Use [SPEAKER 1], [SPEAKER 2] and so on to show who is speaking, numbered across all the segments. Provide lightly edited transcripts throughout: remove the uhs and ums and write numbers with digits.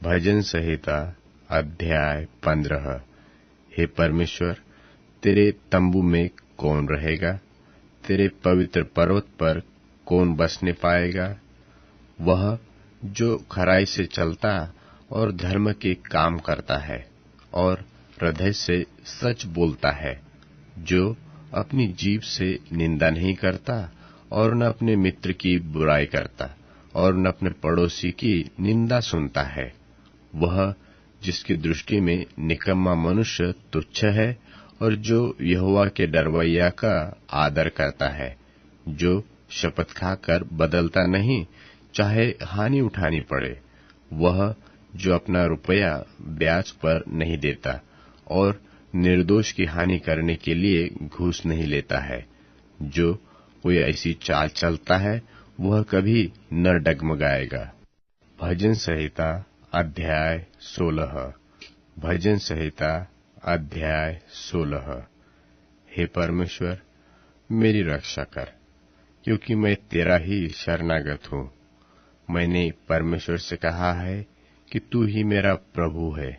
[SPEAKER 1] भजन संहिता अध्याय 15। हे परमेश्वर, तेरे तंबू में कौन रहेगा? तेरे पवित्र पर्वत पर कौन बसने पाएगा? वह जो खराई से चलता और धर्म के काम करता है और हृदय से सच बोलता है, जो अपनी जीभ से निंदा नहीं करता और न अपने मित्र की बुराई करता और न अपने पड़ोसी की निंदा सुनता है। वह जिसकी दृष्टि में निकम्मा मनुष्य तुच्छ है और जो यहोवा के डरवैया का आदर करता है, जो शपथ खाकर बदलता नहीं, चाहे हानि उठानी पड़े। वह जो अपना रुपया ब्याज पर नहीं देता और निर्दोष की हानि करने के लिए घूस नहीं लेता है। जो कोई ऐसी चाल चलता है, वह कभी न डगमगाएगा। भजन संहिता अध्याय 16। भजन संहिता अध्याय 16। हे परमेश्वर, मेरी रक्षा कर, क्योंकि मैं तेरा ही शरणागत हूँ। मैंने परमेश्वर से कहा है कि तू ही मेरा प्रभु है,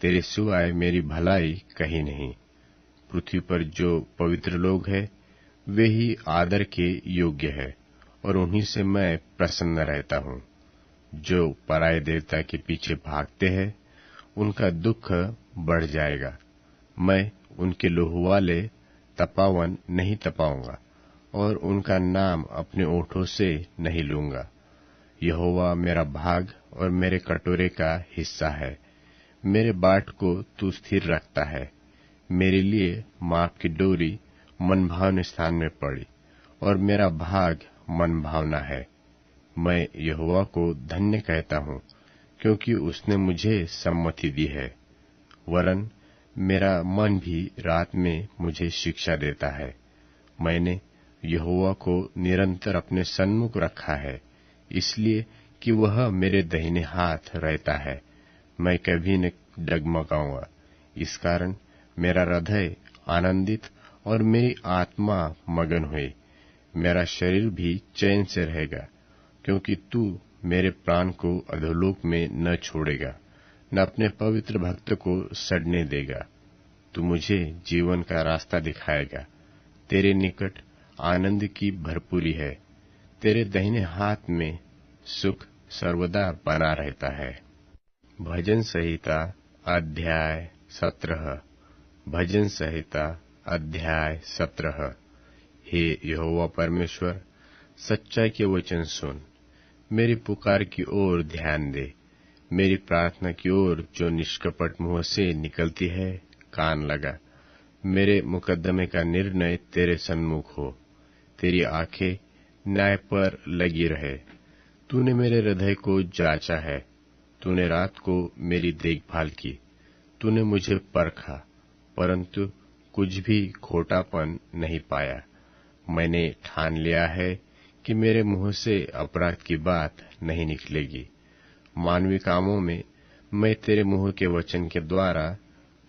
[SPEAKER 1] तेरे सिवाय मेरी भलाई कहीं नहीं। पृथ्वी पर जो पवित्र लोग हैं, वे ही आदर के योग्य है और उन्हीं से मैं प्रसन्न रहता हूँ। जो पराये देवता के पीछे भागते हैं, उनका दुख बढ़ जाएगा। मैं उनके लहू वाले तपावन नहीं तपाऊंगा और उनका नाम अपने ओठों से नहीं लूंगा। यहोवा मेरा भाग और मेरे कटोरे का हिस्सा है। मेरे बाट को तू स्थिर रखता है। मेरे लिए माप की डोरी मनभावन स्थान में पड़ी और मेरा भाग मनभावना है। मैं यहोवा को धन्य कहता हूँ, क्योंकि उसने मुझे सम्मति दी है। वरन मेरा मन भी रात में मुझे शिक्षा देता है। मैंने यहोवा को निरंतर अपने सन्मुख रखा है, इसलिए कि वह मेरे दाहिने हाथ रहता है। मैं कभी न डगमगाऊंगा। इस कारण मेरा हृदय आनंदित और मेरी आत्मा मगन हुई। मेरा शरीर भी चैन से रहेगा, क्योंकि तू मेरे प्राण को अधोलोक में न छोड़ेगा, न अपने पवित्र भक्त को सड़ने देगा। तू मुझे जीवन का रास्ता दिखाएगा। तेरे निकट आनंद की भरपूरी है। तेरे दाहिने हाथ में सुख सर्वदा बना रहता है। भजन संहिता अध्याय 17। भजन संहिता अध्याय 17। हे यहोवा परमेश्वर, सच्चाई के वचन सुन। मेरी पुकार की ओर ध्यान दे। मेरी प्रार्थना की ओर जो निष्कपट मुंह से निकलती है, कान लगा। मेरे मुकदमे का निर्णय तेरे सन्मुख हो। तेरी आंखें न्याय पर लगी रहे। तूने मेरे हृदय को जांचा है। तूने रात को मेरी देखभाल की। तूने मुझे परखा, परंतु कुछ भी खोटापन नहीं पाया। मैंने ठान लिया है कि मेरे मुंह से अपराध की बात नहीं निकलेगी। मानवीय कामों में मैं तेरे मुंह के वचन के द्वारा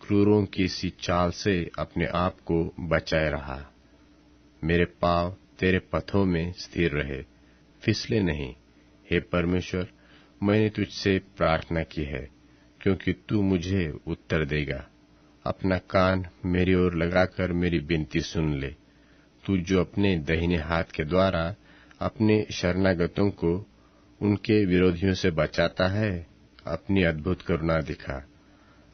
[SPEAKER 1] क्रूरों की सी चाल से अपने आप को बचाए रहा। मेरे पांव तेरे पथों में स्थिर रहे, फिसले नहीं। हे परमेश्वर, मैंने तुझसे प्रार्थना की है, क्योंकि तू मुझे उत्तर देगा। अपना कान मेरी ओर लगाकर मेरी विनती सुन ले। तू जो अपने दाहिने हाथ के द्वारा अपने शरणागतों को उनके विरोधियों से बचाता है, अपनी अद्भुत करुणा दिखा।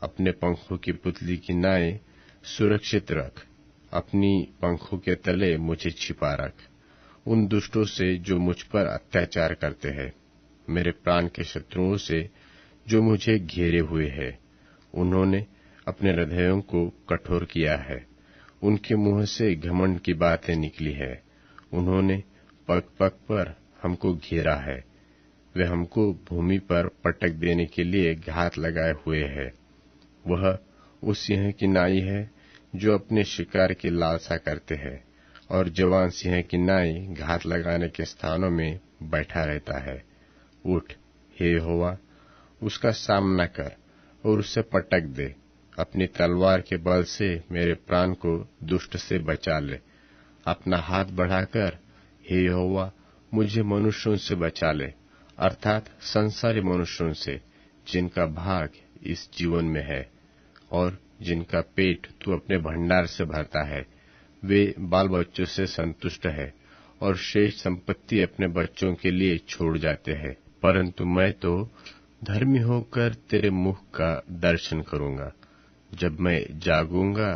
[SPEAKER 1] अपने पंखों की पुतली की नाई सुरक्षित रख। अपनी पंखों के तले मुझे छिपा रख, उन दुष्टों से जो मुझ पर अत्याचार करते हैं, मेरे प्राण के शत्रुओं से जो मुझे घेरे हुए हैं। उन्होंने अपने हृदयों को कठोर किया है। उनके मुंह से घमंड की बातें निकली है। उन्होंने पग पग पर हमको घेरा है। वे हमको भूमि पर पटक देने के लिए घात लगाए हुए है। वह उस सिंह की नाई है जो अपने शिकार की लालसा करते हैं, और जवान सिंह की नाई घात लगाने के स्थानों में बैठा रहता है। उठ, हे यहोवा, उसका सामना कर और उससे पटक दे। अपनी तलवार के बल से मेरे प्राण को दुष्ट से बचा ले। अपना हाथ बढ़ाकर, हे यहोवा, मुझे मनुष्यों से बचा ले, अर्थात संसारी मनुष्यों से, जिनका भाग इस जीवन में है और जिनका पेट तू अपने भंडार से भरता है, वे बाल बच्चों से संतुष्ट है और शेष संपत्ति अपने बच्चों के लिए छोड़ जाते हैं। परंतु मैं तो धर्मी होकर तेरे मुख का दर्शन करूंगा। जब मैं जागूंगा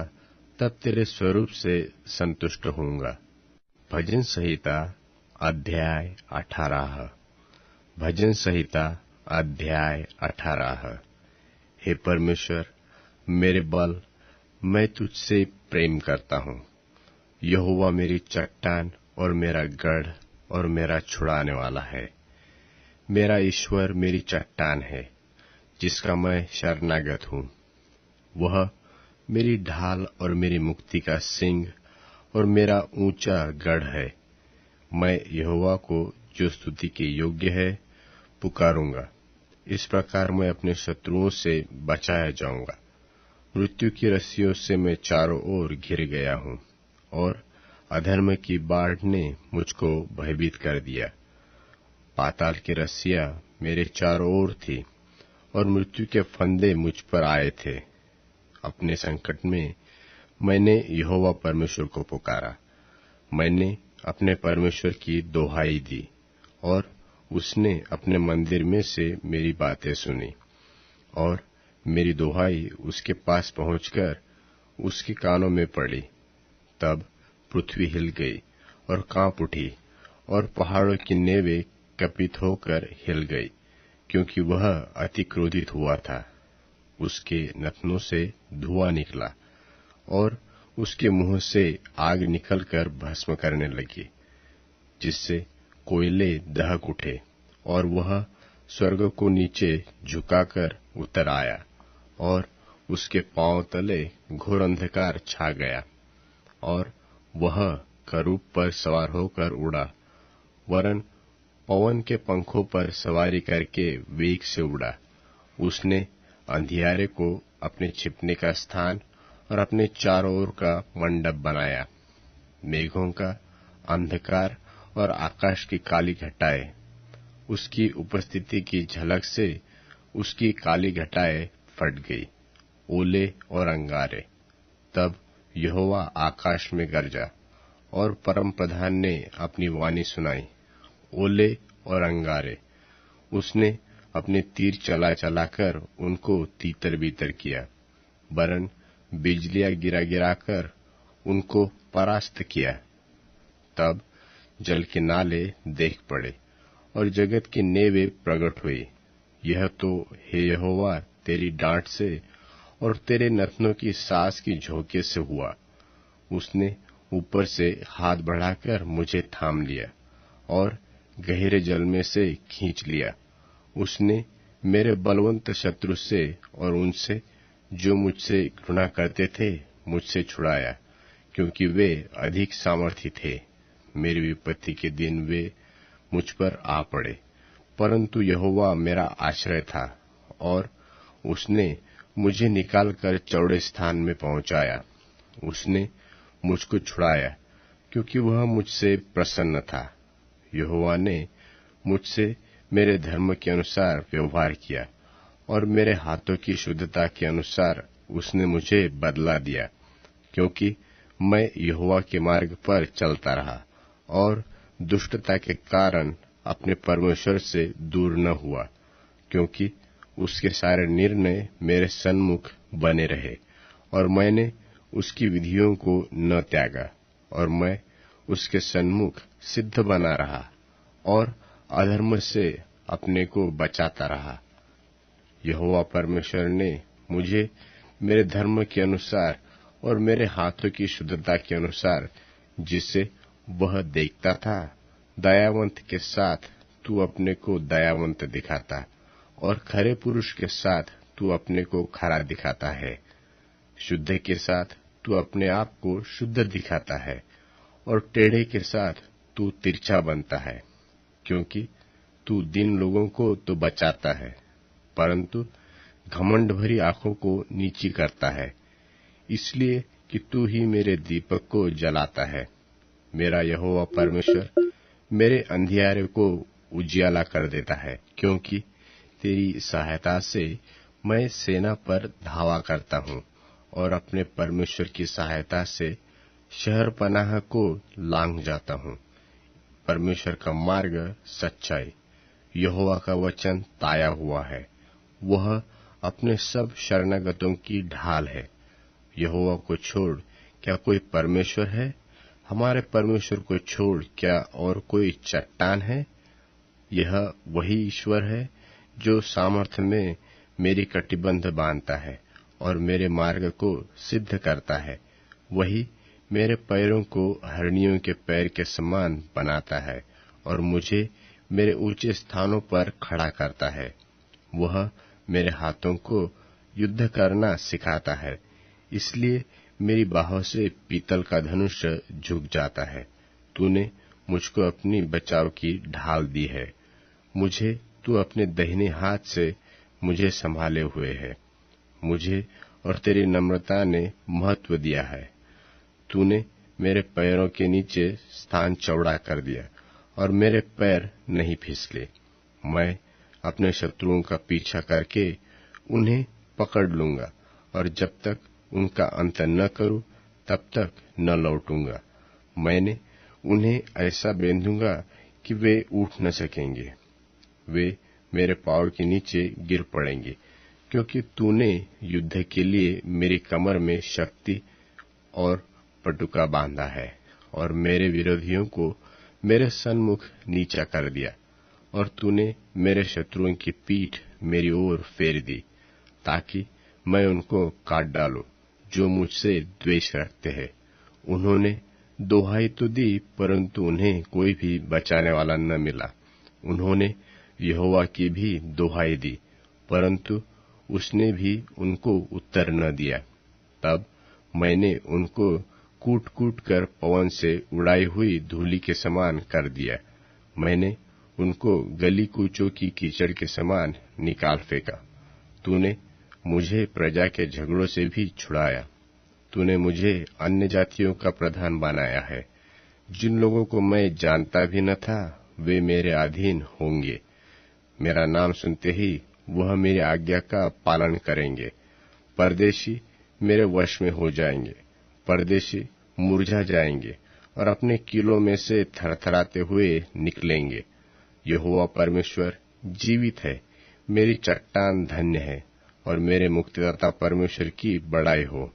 [SPEAKER 1] तब तेरे स्वरूप से संतुष्ट होऊंगा। भजन संहिता अध्याय 18। भजन संहिता अध्याय 18। हे परमेश्वर मेरे बल, मैं तुझसे प्रेम करता हूँ। यहोवा मेरी चट्टान और मेरा गढ़ और मेरा छुड़ाने वाला है। मेरा ईश्वर मेरी चट्टान है, जिसका मैं शरणागत हूँ। वह मेरी ढाल और मेरी मुक्ति का सिंह और मेरा ऊंचा गढ़ है। मैं यहोवा को, जो स्तुति के योग्य है, पुकारूंगा। इस प्रकार मैं अपने शत्रुओं से बचाया जाऊंगा। मृत्यु की रस्सियों से मैं चारों ओर घिर गया हूँ और अधर्म की बाढ़ ने मुझको भयभीत कर दिया। पाताल की रस्सियां मेरे चारों ओर थी और मृत्यु के फंदे मुझ पर आए थे। अपने संकट में मैंने यहोवा परमेश्वर को पुकारा। मैंने अपने परमेश्वर की दोहाई दी और उसने अपने मंदिर में से मेरी बातें सुनी और मेरी दोहाई उसके पास पहुंचकर उसके कानों में पड़ी। तब पृथ्वी हिल गई और कांप उठी और पहाड़ों की नेवें कपित होकर हिल गई, क्योंकि वह अति क्रोधित हुआ था। उसके नथनों से धुआं निकला और उसके मुंह से आग निकलकर भस्म करने लगी, जिससे कोयले दहक उठे और वह स्वर्ग को नीचे झुकाकर उतर आया और उसके पांव तले घोर अंधकार छा गया और वह करूब पर सवार होकर उड़ा, वरन पवन के पंखों पर सवारी करके वेग से उड़ा। उसने अंधियारे को अपने छिपने का स्थान और अपने चारों ओर का मंडप बनाया। मेघों का अंधकार और आकाश की काली घटाएं, उसकी उपस्थिति की झलक से उसकी काली घटाएं फट गई, ओले और अंगारे। तब यहोवा आकाश में गरजा और परम प्रधान ने अपनी वाणी सुनाई। ओले और अंगारे, उसने अपने तीर चला चलाकर उनको तीतर बीतर किया, वरन बिजलियां गिरा गिराकर उनको परास्त किया। तब जल के नाले देख पड़े और जगत की नेवें प्रकट हुई। यह तो हे यहोवा तेरी डांट से और तेरे नथनों की सांस की झोंके से हुआ। उसने ऊपर से हाथ बढ़ाकर मुझे थाम लिया और गहरे जल में से खींच लिया। उसने मेरे बलवंत शत्रु से और उनसे जो मुझसे घृणा करते थे मुझसे छुड़ाया, क्योंकि वे अधिक सामर्थी थे। मेरी विपत्ति के दिन वे मुझ पर आ पड़े, परंतु यहोवा मेरा आश्रय था और उसने मुझे निकालकर चौड़े स्थान में पहुंचाया। उसने मुझको छुड़ाया, क्योंकि वह मुझसे प्रसन्न था। यहोवा ने मुझसे मेरे धर्म के अनुसार व्यवहार किया और मेरे हाथों की शुद्धता के अनुसार उसने मुझे बदला दिया, क्योंकि मैं यहोवा के मार्ग पर चलता रहा और दुष्टता के कारण अपने परमेश्वर से दूर न हुआ, क्योंकि उसके सारे निर्णय मेरे सन्मुख बने रहे और मैंने उसकी विधियों को न त्यागा और मैं उसके सन्मुख सिद्ध बना रहा और अधर्म से अपने को बचाता रहा। यहोवा परमेश्वर ने मुझे मेरे धर्म के अनुसार और मेरे हाथों की शुद्धता के अनुसार, जिससे वह देखता था, दयावंत के साथ तू अपने को दयावंत दिखाता और खरे पुरुष के साथ तू अपने को खरा दिखाता है। शुद्ध के साथ तू अपने आप को शुद्ध दिखाता है और टेढ़े के साथ तू तिरछा बनता है, क्योंकि तू दीन लोगों को तो बचाता है, परंतु घमंड भरी आंखों को नीची करता है, इसलिए कि तू ही मेरे दीपक को जलाता है। मेरा यहोवा परमेश्वर मेरे अंधियारे को उजियाला कर देता है, क्योंकि तेरी सहायता से मैं सेना पर धावा करता हूँ और अपने परमेश्वर की सहायता से शहर पनाह को लांघ जाता हूँ। परमेश्वर का मार्ग सच्चाई, यहोवा का वचन ताया हुआ है। वह अपने सब शरणागतों की ढाल है। यहोवा को छोड़ क्या कोई परमेश्वर है? हमारे परमेश्वर को छोड़ क्या और कोई चट्टान है? यह वही ईश्वर है जो सामर्थ्य में मेरी कटिबंध बांधता है और मेरे मार्ग को सिद्ध करता है। वही मेरे पैरों को हरणियों के पैर के समान बनाता है और मुझे मेरे ऊंचे स्थानों पर खड़ा करता है। वह मेरे हाथों को युद्ध करना सिखाता है, इसलिए मेरी बाहों से पीतल का धनुष झुक जाता है। तूने मुझको अपनी बचाव की ढाल दी है। मुझे तू अपने दाहिने हाथ से मुझे संभाले हुए है। मुझे और तेरी नम्रता ने महत्व दिया है। तूने मेरे पैरों के नीचे स्थान चौड़ा कर दिया और मेरे पैर नहीं फिसले। मैं अपने शत्रुओं का पीछा करके उन्हें पकड़ लूंगा और जब तक उनका अंत न करूं तब तक न लौटूंगा। मैंने उन्हें ऐसा बेंधूंगा कि वे उठ न सकेंगे। वे मेरे पांव के नीचे गिर पड़ेंगे, क्योंकि तूने युद्ध के लिए मेरी कमर में शक्ति और पटुका बांधा है और मेरे विरोधियों को मेरे सन्मुख नीचा कर दिया। और तूने मेरे शत्रुओं की पीठ मेरी ओर फेर दी, ताकि मैं उनको काट डालूं जो मुझसे द्वेष रखते हैं। उन्होंने दोहाई तो दी, परंतु उन्हें कोई भी बचाने वाला न मिला। उन्होंने यहोवा की भी दोहाई दी, परंतु उसने भी उनको उत्तर न दिया। तब मैंने उनको कूट कूट कर पवन से उड़ाई हुई धूलि के समान कर दिया। मैंने उनको गली कूचों की कीचड़ के समान निकाल फेंका। तूने मुझे प्रजा के झगड़ों से भी छुड़ाया। तूने मुझे अन्य जातियों का प्रधान बनाया है। जिन लोगों को मैं जानता भी न था, वे मेरे अधीन होंगे। मेरा नाम सुनते ही वह मेरी आज्ञा का पालन करेंगे। परदेशी मेरे वश में हो जाएंगे। परदेशी मुरझा जाएंगे और अपने किलों में से थरथराते हुए निकलेंगे। यहोवा परमेश्वर जीवित है। मेरी चट्टान धन्य है और मेरे मुक्तिदाता परमेश्वर की बड़ाई हो।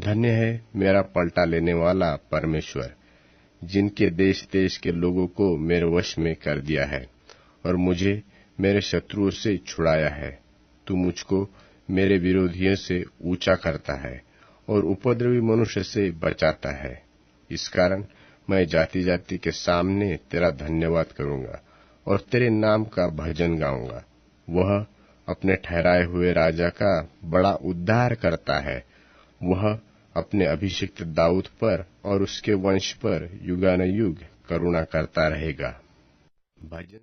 [SPEAKER 1] धन्य है मेरा पलटा लेने वाला परमेश्वर, जिनके देश देश के लोगों को मेरे वश में कर दिया है और मुझे मेरे शत्रुओं से छुड़ाया है। तू मुझको मेरे विरोधियों से ऊंचा करता है और उपद्रवी मनुष्य से बचाता है। इस कारण मैं जाति जाति के सामने तेरा धन्यवाद करूंगा और तेरे नाम का भजन गाऊंगा। वह अपने ठहराए हुए राजा का बड़ा उद्धार करता है। वह अपने अभिषिक्त दाऊद पर और उसके वंश पर युगानुयुग करुणा करता रहेगा। भजन